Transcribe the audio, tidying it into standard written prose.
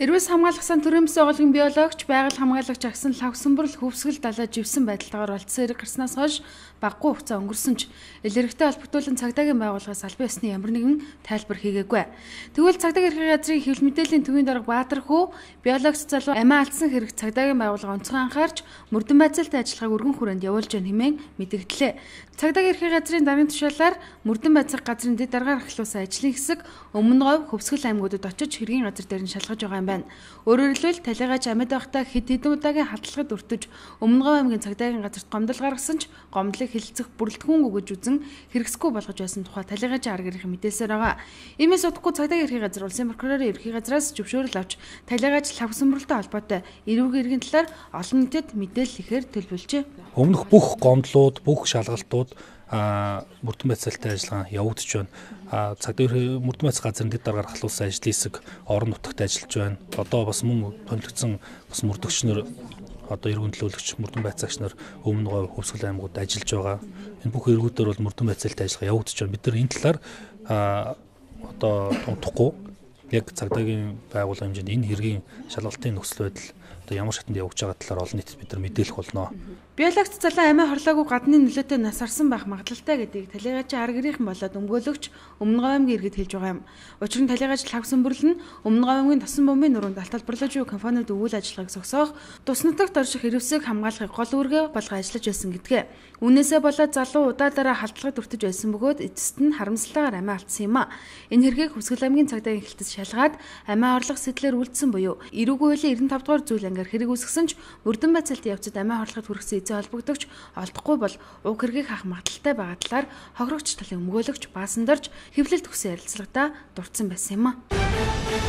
Эрүүс хамгаалах сан төрөмсөн оголгын биологч, байгаль хамгаалагч агсан лавсанбарл хөвсгөл далай живсэн байдалтайгаар олдсон хэрэг гарснаас хойш баггүй хугацаа өнгөрсөн ч илэрхтэй холбогдуулан цагдаагийн байгууллагаас албан ёсны ямар нэгэн тайлбар хийгээгүй. Тэгвэл цагдаагийн эрхийн газрын хэвлэл мэдээллийн төвийн дарга Баатар хүү биологч залуу амиа алдсан хэрэг цагдаагийн байгууллага онцгой анхаарч мөрдөн байцаалтай ажиллагааг өргөн хүрээнд явуулж байгаа хэмээн мэдэгдлээ. Цагдаагийн эрхийн газрын даргын тушаалаар мөрдөн байцаах газрын дэд даргаар ахлуулсан ажлын хэсэг Өмнө Говь, Хөвсгөл аймагуудад очиж хэргийн газар дээр нь шалгаж байгаа юм байна. Өөрөөр хэлбэл талигаач амьд байхдаа хэд хэдэн удаагийн хатлагад өртөж Өмнө Говь аймгийн цагдаагийн газарт гомдол гаргасан ч гомдлыг хилцэх бүрэлдэхүүн өгөж үзэн хэрэгсэхгүй болгож байсан тухай талигаач арга ирэх мэдээлсээр байгаа. Иймээс удахгүй цагдаагийн эрхийн газар улсын прокурорын эрхийн газраас зөвшөөрөл авч талигаач лавсанбарлалтай холбоотой эрүүгийн иргэн талаар олон нийтэд мэдээлэл ихээр төлөвлөжээ. Өмнөх бүх гомдлууд, бүх шалгалтууд мөрдөн байцаалтай ажиллагаа явагдаж байна. Цагдаагийн мөрдөн байцаах газрын дэд даргаар ахлуулсан ажлын хэсэг орон нутагт ажиллаж байна. Одоо бас мөн томилогдсон бас мөрдөгчнөр одоо эргэн төлөөлөгч мөрдөн байцаагч нар Өмнө Говь, Хөвсгөл аймагууд ажиллаж байгаа. Энэ бүх эргүүдээр бол мөрдөн байцаалтай ажиллагаа явагдаж байна. Бид нар энэ талаар одоо тунтахгүй яг цагдаагийн байгууллагын хэмжээнд энэ хэргийн шалгалтын нөхцөл байдал одоо ямар шатнд явагдаж байгаа талаар олон нийтэд бид нар мэдээлэх болно. Биологч залуу амиа хорлоогүй гадны нөлөөтэй нас арсан байх магадлалтай гэдгийг талигаач арга иргэн болоод өмгөөлөгч Өмнө Говь аймгийн иргэд хэлж байгаа юм. Учир нь талигаач лавсанбарл нь Өмнө Говь аймгийн тосон бомбын нуруунд алталбарлаж буй компаниуд өвөл ажиллагааг зогсоох, тус нутагт орших хэрэгсийг хамгаалахыг гол үүргээ болгон ажиллаж байсан гэдгээ. Үүнээсээ болоод залуу удаа халтлагад өртөж байсан бөгөөд эцэст нь харамсалтайгаар амиа алдсан юм а. Энэ хэргийг Хөвсгөл аймгийн цагдаагийн хэлтэс шалгаад амиа орлох сэтлэр үлдсэн буюу эрүүгийн хуулийн 95 дугаар зүйл ангиар хэрэг үүсгэсэн ч мөрдөн байцаалтын явцад амиа хорлоход хүргэсэн эзэн холбогдогч олдохгүй бол уг хэргийг хаах магадлалтай байгаа талаар хохирогч талын өмгөөлөгч Баасан дорж хэвлэлт өгсөн ярилцлагадаа дурдсан байсан юм а.